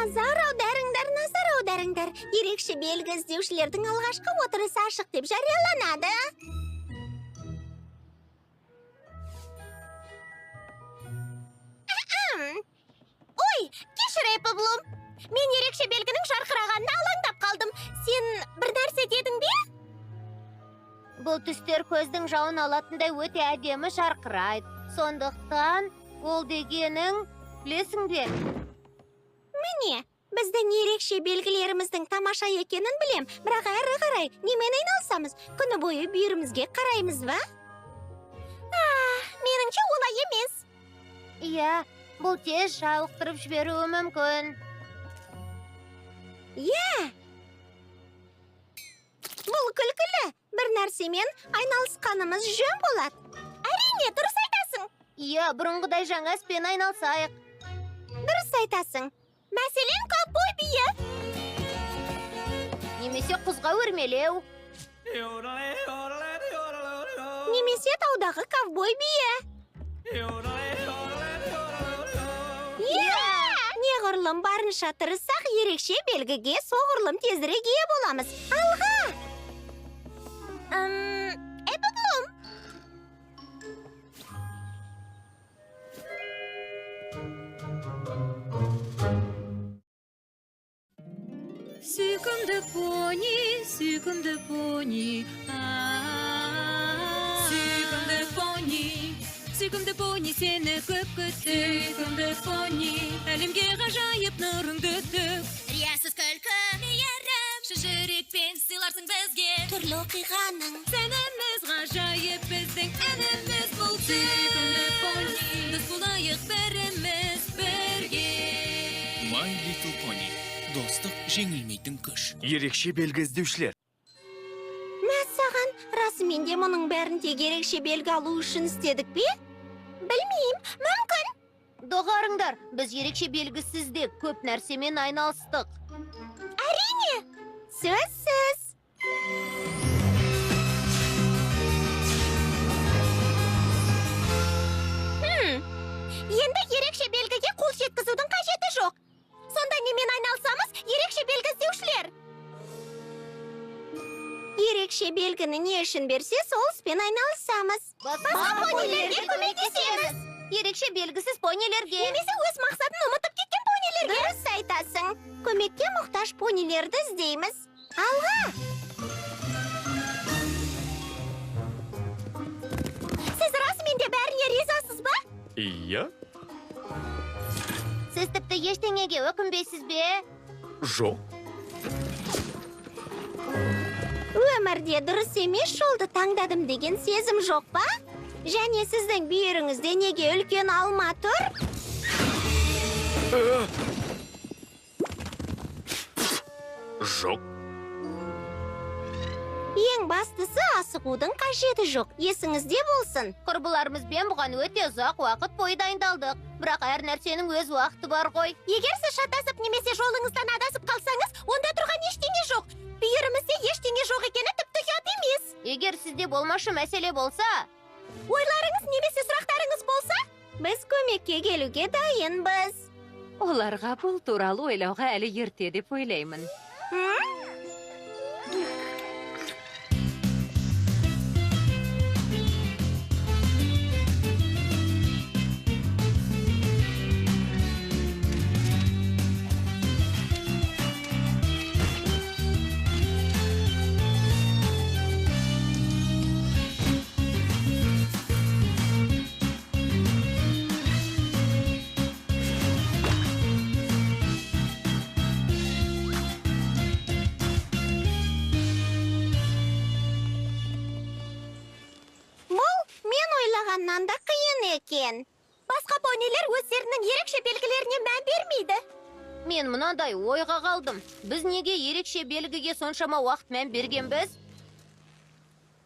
Назар аударыңдар. Ерекше белгі іздеушілердің алғашқы отырысы ашық деп жарияланады. Ой, кешір Эпплблум. Мен ерекше белгінің жарқырағанына алаңдап қалдым. Сен бір нәрсе дедің бе? Бұл түстер көздің жауын алатындай өте әдемі жарқырайды. Сондықтан ол дегенің білесің бе? Міне, біздің ерекше белгілеріміздің тамаша екенін білем, бірақ әрі қарай немен айналысамыз? Күні бойы бүйірімізге қараймыз ба? Меніңше олай емес. Иә, бұл тез жалықтырып жіберуі мүмкін. Иә. Бұл күлкілі. Бір нәрсемен айналысқанымыз жөн болады. Әрине, дұрыс айтасың. Иә, бұрынғыдай жаңа іспен айналысайық. Дұрыс айтасың. Мәселен, ковбой биі. Немесе құзға өрмелеу. Немесе таудағы ковбой биі. Неғұрлым барынша тырыссақ, ерекше белгіге соғұрлым тезірек ие боламыз. Алға! Эпплблум! Сүйкімді пони, сүйкімді пони. Сүйкімді пони, сені көп күттік. Сүйкімді пони, әлемге ғажайып нұрыңды төк. Риясыз күлкі, мейірім, жүрекпен сыйларсың бізге. түрлі оқиғаның. Сәніміз ғажайып біздің әніміз бұл. Сүйкімді пони, біз болайық бәріміз бірге. My Little Pony. Достық жеңілмейтін күш. Ерекше белгі іздеушілер. Мәссаған, расымен де мұның бәрін тек ерекше белгі алу үшін істедік бе? Білмеймін, мүмкін. Доғарыңдар, біз ерекше белгісіз де көп нәрсемен айналыстық. Әрине, сөзсіз. Енді ерекше белгіге қол жеткізудің қажеті жоқ. Сонда немен айналысамыз, ерекше белгі іздеушілер? Ерекше белгіні не үшін берсе, сол іспен айналысамыз. Басқа понилерге көмектесеміз. Ерекше белгісіз понилерге. Немесе өз мақсатын ұмытып кеткен понилерге. Дұрыс айтасың. Көмекке мұқтаж понилерді іздейміз. Алға! Сіз расымен де бәріне ризасыз ба? Иә? Сіз тіпті ештеңеге өкінбейсіз бе? Жоқ. Өмірде дұрыс емес жолды таңдадым деген сезім жоқ па? Және сіздің бүйіріңізде неге үлкен алма тұр? Жоқ. Ең бастысы асығудың қажеті жоқ. Есіңізде болсын. Құрбыларымызбен бұған өте ұзақ уақыт бойы дайындалдық. Бірақ әр нәрсенің өз уақыты бар ғой. Егер сіз шатасып немесе жолыңыздан адасып қалсаңыз, онда тұрған ештеңе жоқ. Бүйірімізде ештеңе жоқ екені тіпті ұят емес. Егер сізде болмашы мәселе болса, ойларыңыз немесе сұрақтарыңыз болса, біз көмекке келуге дайынбыз. Оларға бұл туралы ойлауға әлі ерте деп ойлаймын. Да қиын екен. Басқа понилер өздерінің ерекше белгілеріне мән бермейді. Мен мынандай ойға қалдым. Біз неге ерекше белгіге соншама уақыт мән бергенбіз?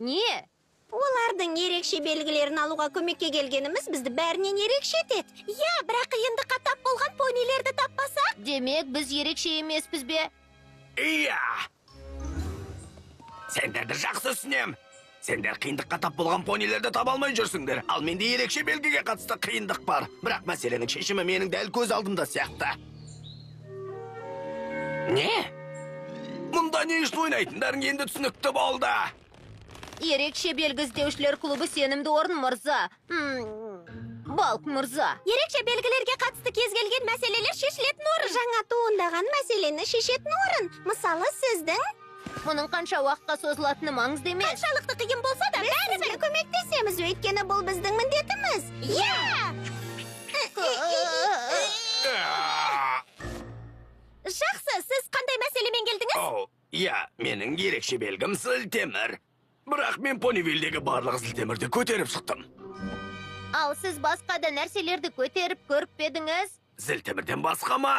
Не? Олардың ерекше белгілерін алуға көмекке келгеніміз бізді бәрінен ерекше етеді. Иә, бірақ қиындыққа тап болған понилерді таппасақ? Демек, біз ерекше емеспіз бе? Иә! Сендерді жақсы түсінем. Сендер қиындыққа тап болған понилерді таба алмай жүрсіңдер. Ал менде ерекше белгіге қатысты қиындық бар. Бірақ мәселенің шешімі менің дәл көз алдымда сияқты. Не? Мұнда не үшін ойнайтындарың енді түсінікті болды. Ерекше белгі іздеушілер клубы сенімді орын мырза. Балк мырза. Ерекше белгілерге қатысты кез келген мәселелер шешілетін орын. Жаңа туындаған мәселені шешетін орын. Мысалы, сіздің Мұның қанша уақытқа созылатыны маңызды емес. қаншалықты қиын болса да, бәрі сізге көмектесеміз, өйткені бұл біздің міндетіміз. Жақсы, сіз қандай мәселемен келдіңіз? Оу, менің ерекше белгім зілтемір. Бірақ мен Понивилдегі барлық зілтемірді көтеріп шықтым. Ал сіз басқа да нәрселерді көтеріп көріп педіңіз? Зілтемірден басқа ма?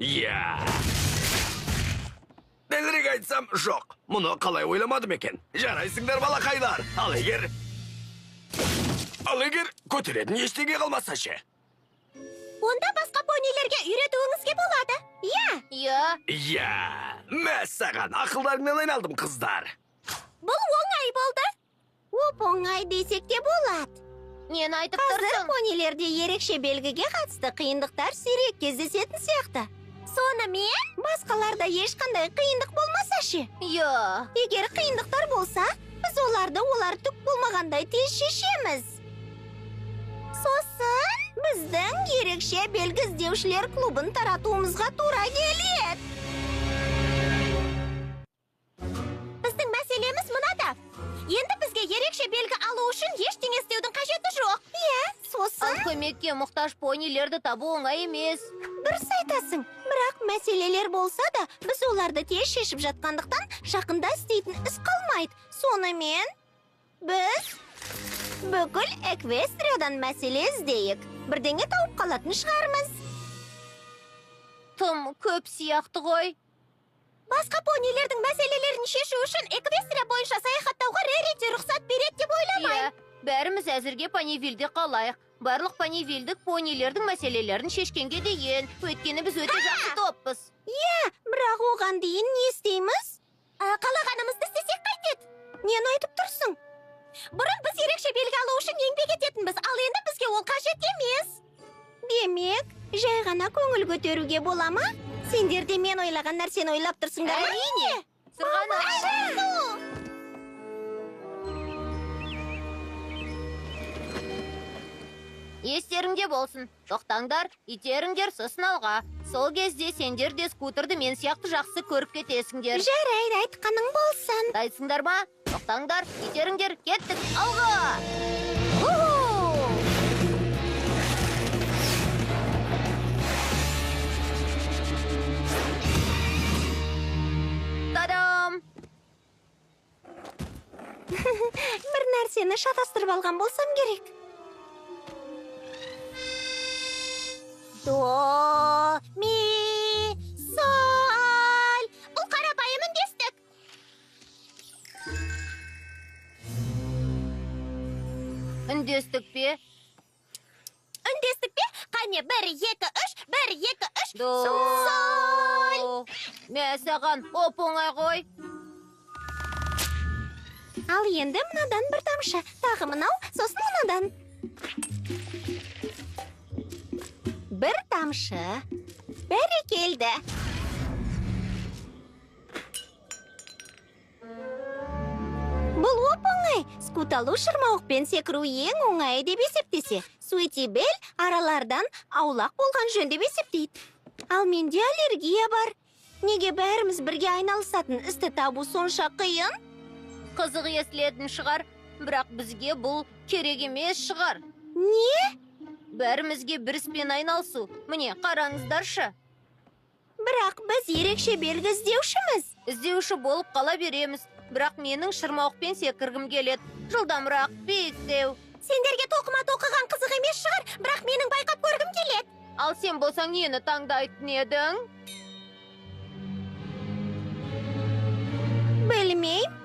Иә. Дәлірек айтсам, жоқ. Мұны қалай ойламадым екен. Жарайсыңдар, балақайлар. Ал егер көтеретін ештеңе қалмаса ше? Онда басқа понилерге үйретуіңізге болады. Иә. Мәссаған, ақылдарыңнан айналдым, қыздар. Бұл оңай болды. Оңай десек те болады. Нені айтып Қазір тұрсың? понилерде ерекше белгіге қатысты қиындықтар сирек кездесетін сияқты. Сонымен, басқаларда ешқандай қиындық болмаса ше? Иә. Егер қиындықтар болса, біз олар түк болмағандай тез шешеміз. Сосын, біздің ерекше белгі іздеушілер клубын таратуымызға тура келеді. Біздің мәселеміз мынада. Енді бізге ерекше белгі алу үшін ештеңе істеудің қажеті жоқ. Ал Сосын, көмекке мұқтаж понилерді табу оңай емес. дұрыс айтасың. Бірақ мәселелер болса да, біз оларды тез шешіп жатқандықтан жақында істейтін іс қалмайды. Сонымен, біз бүкіл Эквестриядан мәселе іздейік. Бірдеңе тауып қалатын шығармыз. Тым көп сияқты ғой. Басқа понилердің мәселелерін шешу үшін Эквестрия бойынша саяхаттауға Рерити рұқсат береді деп ойламаймын. Бәріміз әзірге Понивилде қалайық. Барлық понивилдік понилердің мәселелерін шешкенге дейін. Өйткені біз өте жақсы топпыз. Бірақ оған дейін не істейміз? Қалағанымызды істесек қайтеді? Нені айтып тұрсың? Бұрын біз ерекше белгі алу үшін еңбек ететінбіз, ал енді бізге ол қажет емес. Демек, жай ғана көңіл көтеруге бола ма? Сендер де мен ойлаған нәрсені ойлап тұрсыңдар ма? Әрине. Сырғанақ. Естеріңде болсын. Тоқтаңдар, итеріңдер сосын алға. Сол кезде сендер де скутерді мен сияқты жақсы көріп кетесіңдер. Жарайды, айтқаның болсын. Дайсыңдар ма? Тоқтаңдар, итеріңдер, кеттік, алға! Тадам! Бір нәрсені шатастырып алған болсам керек. До, ми, соль. Бұл қарапайым үндестік. Үндестік пе? Үндестік пе? Қане, 1, 2, 3, 1, 2, 3. До. Соль. Мәсаған, оп-оңай ғой. Ал енді мынадан бір тамшы. Тағы мынау, сосын мынадан. Бір тамшы. Бәрекелді. Бұл оп-оңай. Скуталу шырмауықпен секіру ең оңайы деп есептесе. Суетибель аралардан аулақ болған жөн деп есептейді. Ал менде аллергия бар. Неге бәріміз бірге айналысатын істі табу сонша қиын? Қызық естілетін шығар, бірақ бізге бұл керек емес шығар. Не? Бәрімізге бір іспен айналысу. Міне, қараңыздаршы. Бірақ біз ерекше белгі іздеушіміз. Іздеуші болып қала береміз. Бірақ менің шырмауықпен секіргім келеді. Жылдамырақ, биіктеу. Сендерге тоқыма тоқыған қызық емес шығар, бірақ менің байқап көргім келеді. Ал сен болсаң нені таңдайтын едің? Білмейм.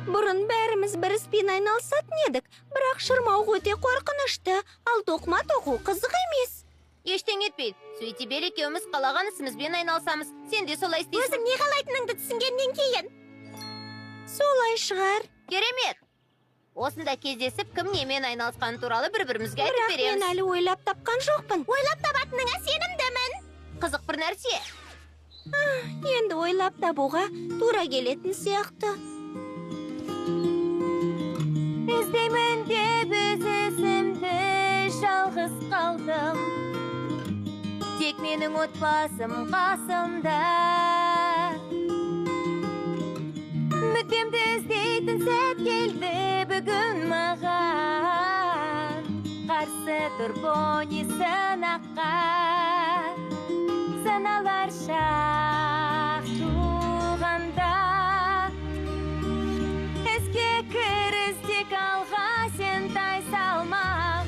Бұрын бәріміз бір іспен айналысатын едік, бірақ шырмауық өте қорқынышты, ал тоқыма тоқу қызық емес. Ештеңе етпейді. Суетибель екеуміз қалаған ісімізбен айналысамыз. Сен де солай істейсің. Өзім не қалайтыныңды түсінгеннен кейін. Солай шығар. Керемет. Осында кездесіп, кім немен айналысқаны туралы бір-бірімізге айтып Бірақ береміз. мен әлі ойлап тапқан жоқпын. Ойлап табатыныңа сенімдімін. Қызық бір нәрсе. Енді ойлап табуға тура келетін сияқты. Іздеймін деп өз ізімді жалғыз қалдым. Тек менің отбасым қасымда. Мүддемді іздейтін сәт келді бүгін маған. Қарсы тұр пони сынаққа. Саналар шақ туғанда. Іске кіріс тек алға сен тай салма.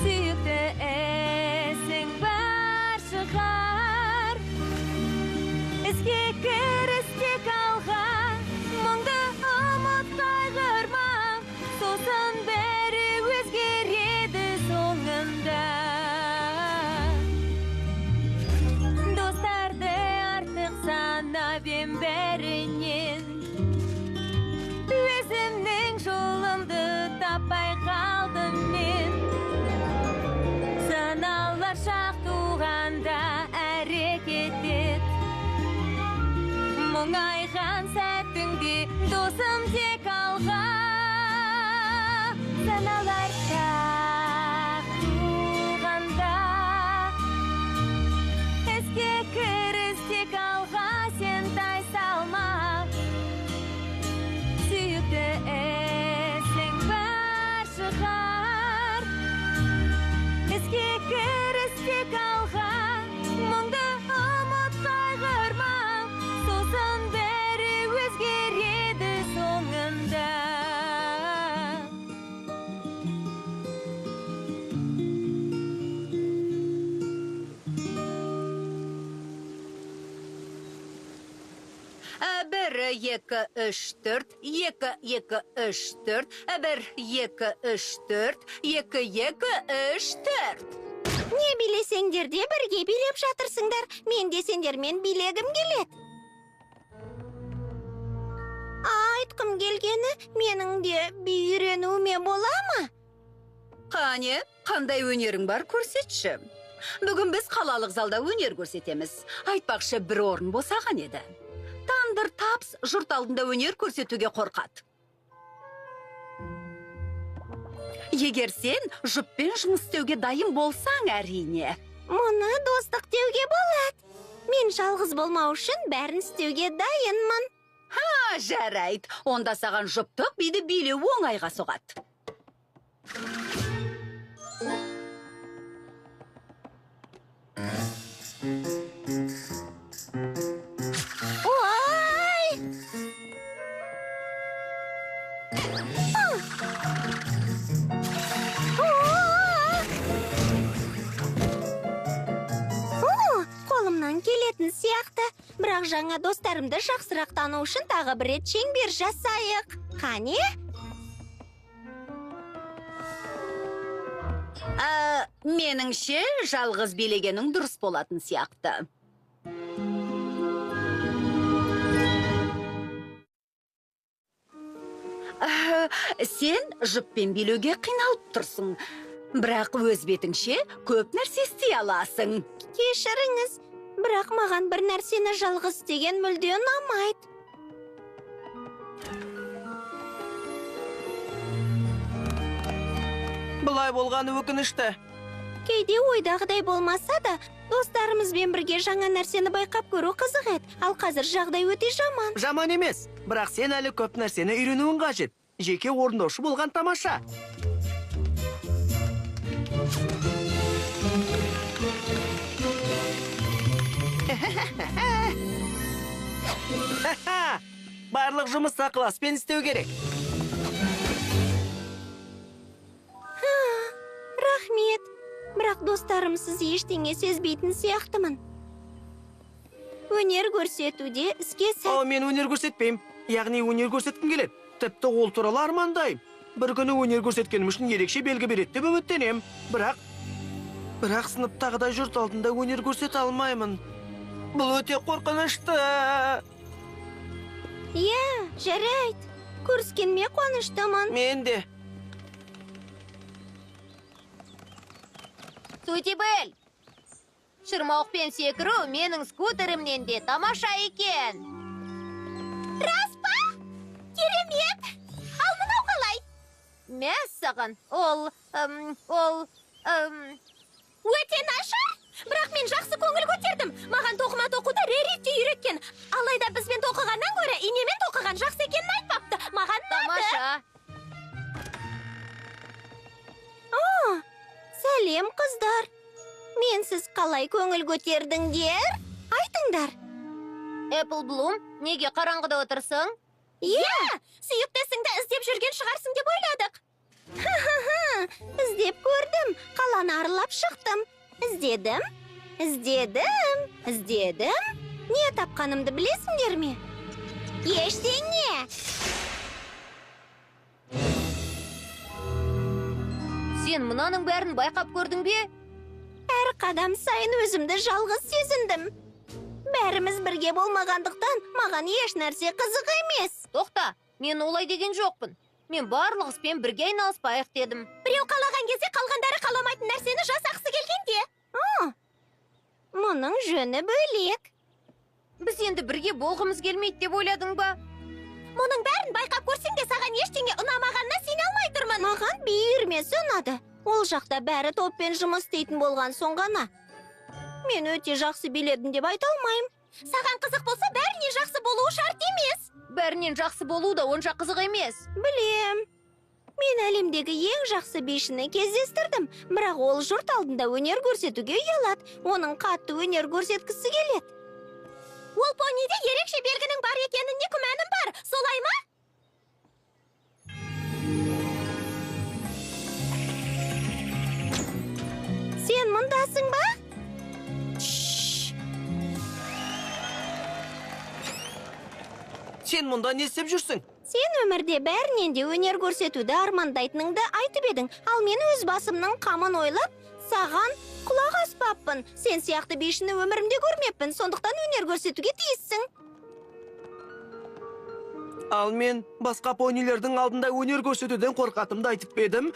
Сүйікті ісің бар шығар. Іске кіріс тек алға. Мұңды ұмыт қайғырма. Сосын бәрі өзгереді соңында. Достарды артық санап ем бәрінен. Өзімнің жолымды таппай қалдым мен. Санаулар шақ туғанда әрекет ет. Мұңайған сәттіңде досым тек алға. Санаулар шақ туғанда. Іске кіріс тек алға сен тай салма. Сүйікті ісің бар шығар. Іске кіріс тек алға. Мұңды ұмыт қайғырма. Сосын бәрі өзгереді соңында. Бір, екі, үш, төрт, екі, екі, үш, төрт, бір, екі, үш, төрт, екі, екі, үш, төрт. Не билесеңдер де бірге билеп жатырсыңдар. Мен де сендермен билегім келеді. Айтқым келгені, менің де би үйренуіме бола ма? Қане, қандай өнерің бар көрсетші. Бүгін біз қалалық залда өнер көрсетеміз. Айтпақшы бір орын босаған еді. Тандыр тапс жұрт алдында өнер көрсетуге қорқады. Егер сен жұппен жұмыс істеуге дайын болсаң әрине. Мұны достық деуге болады. Мен жалғыз болмау үшін бәрін істеуге дайынмын. Жарайды, онда саған жұптық биді билеу оңайға соғады. Ой! Қолымнан келетін сияқты. Бірақ жаңа достарымды жақсырақ тану үшін тағы бір рет шеңбер жасайық. Қане? Меніңше жалғыз билегенің дұрыс болатын сияқты. Сен жұппен билеуге қиналып тұрсың. Бірақ өз бетіңше көп нәрсе істей аласың. Кешіріңіз, бірақ маған бір нәрсені жалғыз істеген мүлде ұнамайды. Бұлай болғаны өкінішті. Кейде ойдағыдай болмаса да, достарымызбен бірге жаңа нәрсені байқап көру қызық еді. Ал қазір жағдай өте жаман. Жаман емес, бірақ сен әлі көп нәрсені үйренуің қажет. Жеке орындаушы болған тамаша. Барлық жұмысты ықыласпен істеу керек. Рахмет. Бірақ достарымсыз ештеңе сезбейтін сияқтымын. Өнер көрсетуде іске О, мен өнер көрсетпеймін. Яғни өнер көрсеткім келеді. Тіпті ол туралы армандаймын. Бір күні өнер көрсеткенім үшін ерекше белгі береді деп үміттенемін. Бірақ сыныптағыдай жұрт алдында өнер көрсете алмаймын. Бұл өте қорқынышты. Иә, жарайды. Көріскеніме қуаныштымын. Мен де. Сутибель! шырмауықпен секіру менің скутерімнен де тамаша екен. Рас па? Керемет! Ал мынау қалай? Мәссаған, ол... Өте нашар! Бірақ мен жақсы көңіл көтердім. Маған тоқыма тоқуды Реритте үйреткен. Алайда бізбен тоқығаннан гөрі инемен тоқыған жақсы екенін айтпапты. Маған тамаша. Сәлем, қыздар. Менсіз қалай көңіл көтердіңдер? Айтыңдар. Apple Bloom, неге қараңғыда отырсың? Сүйіктесіңді іздеп жүрген шығарсың деп ойладық. Іздеп көрдім, қаланы аралап шықтым. Іздедім. Не тапқанымды білесіңдер ме? Ештеңе. Сен мұнаның бәрін байқап көрдің бе? Әр қадам сайын өзімді жалғыз сезіндім. Бәріміз бірге болмағандықтан маған еш нәрсе қызық емес. Тоқта, мен олай деген жоқпын. Мен барлық іспен бірге айналыспайық дедім. Біреу қалаған кезде қалғандары қаламайтын нәрсені жасақсы келгенде. Мұның жөні бөлек. Біз енді бірге болғымыз келмейді деп ойладың ба? Мұның бәрін байқап көрсең де саған ештеңе ұнамағанына сене алмай тұрмын. Маған би үйірмесі ұнады. Ол жақта бәрі топпен жұмыс істейтін болған соң ғана. Мен өте жақсы биледім деп айта алмаймын. Саған қызық болса, бәріне жақсы болуы шарт емес. Бәрінен жақсы болу да онша қызық емес. Білем. Мен әлемдегі ең жақсы бишіні кездестірдім. Бірақ ол жұрт алдында өнер көрсетуге ұялады. Оның қатты өнер көрсеткісі келеді. Ол пониде ерекше белгінің бар екеніне күмәнім бар. Солай ма? Сен мұндасың ба? Сен мұнда не істеп жүрсің? Сен өмірде бәрінен де өнер көрсетуді армандайтыныңды айтып едің. Ал мен өз басымның қамын ойлап, саған құлақ аспаппын. Сен сияқты бишіні өмірімде көрмеппін, сондықтан өнер көрсетуге тиіссің. Ал мен басқа понилердің алдында өнер көрсетуден қорқатымды айтып едім.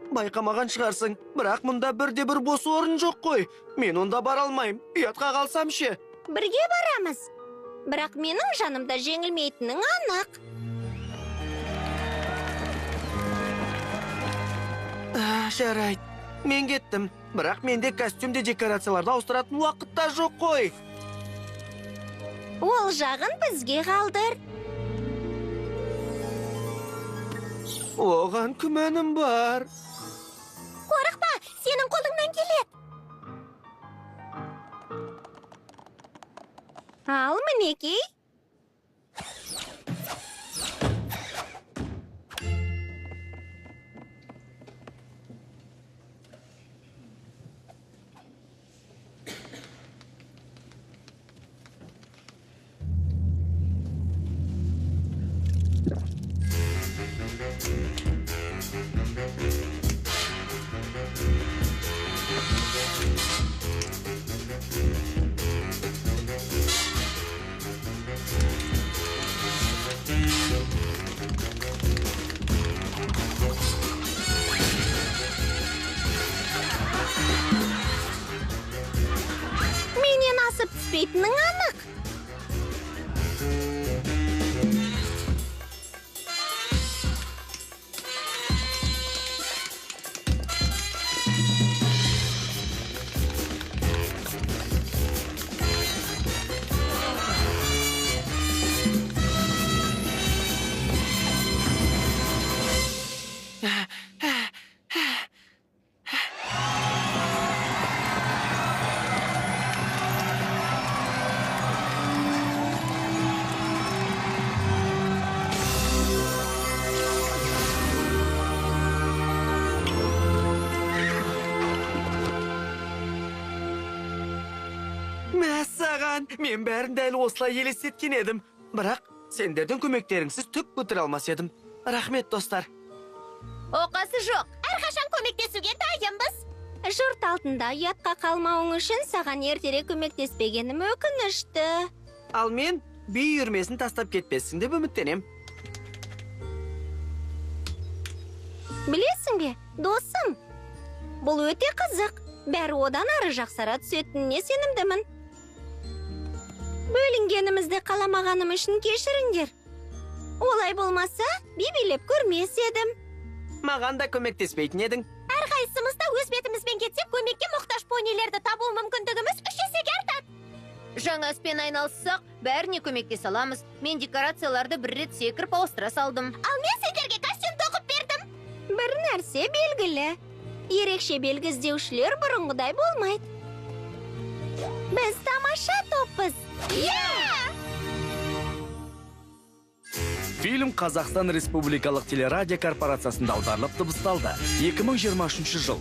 Байқамаған шығарсың, бірақ мұнда бірде-бір бос орын жоқ қой. Мен онда бара алмайым, ұятқа қалсам ше. Бірге барамыз. Бірақ менің жанымда жеңілмейтінің анық. Жарайды, мен кеттім. Бірақ менде костюмде декорацияларды ауыстыратын уақытта жоқ қой. Ол жағын бізге қалдыр. Оған күмәнім бар. Қорықпа, сенің қолыңнан келеді. Ал мінекей. Менен асып түспейтінің анық. Мәссаған, мен бәрін дәл осылай елестеткен едім. Бірақ сендердің көмектеріңсіз түк көтіре алмас едім. Рахмет, достар. Оқасы жоқ. Әрқашан көмектесуге дайынбыз. Жұрт алдында ұятқа қалмауың үшін саған ертерек көмектеспегенім өкінішті. Ал мен би үйірмесін тастап кетпессің деп үміттенем. Білесің бе, досым, бұл өте қызық. бәрі одан ары жақсара түсетініне сенімдімін. Бөлінгенімізді қаламағаным үшін кешіріңдер. Олай болмаса, би билеп көрмес едім. Маған да көмектеспейтін едің. Әрқайсымыз да өз бетімізбен кетсек, көмекке мұқтаж понилерді табу мүмкіндігіміз 3 есеге артады. Жаңа іспен айналыссақ, бәріне көмектесе аламыз. Мен декорацияларды бір рет секіріп ауыстыра салдым. Ал мен сендерге костюм тоқып бердім. Бір нәрсе белгілі. Ерекше белгі іздеушілер бұрынғыдай болмайды. Біз тамаша топпыз. Фильм Қазақстан Республикалық телерадио корпорациясында аударылып дыбысталды. 2023 жыл.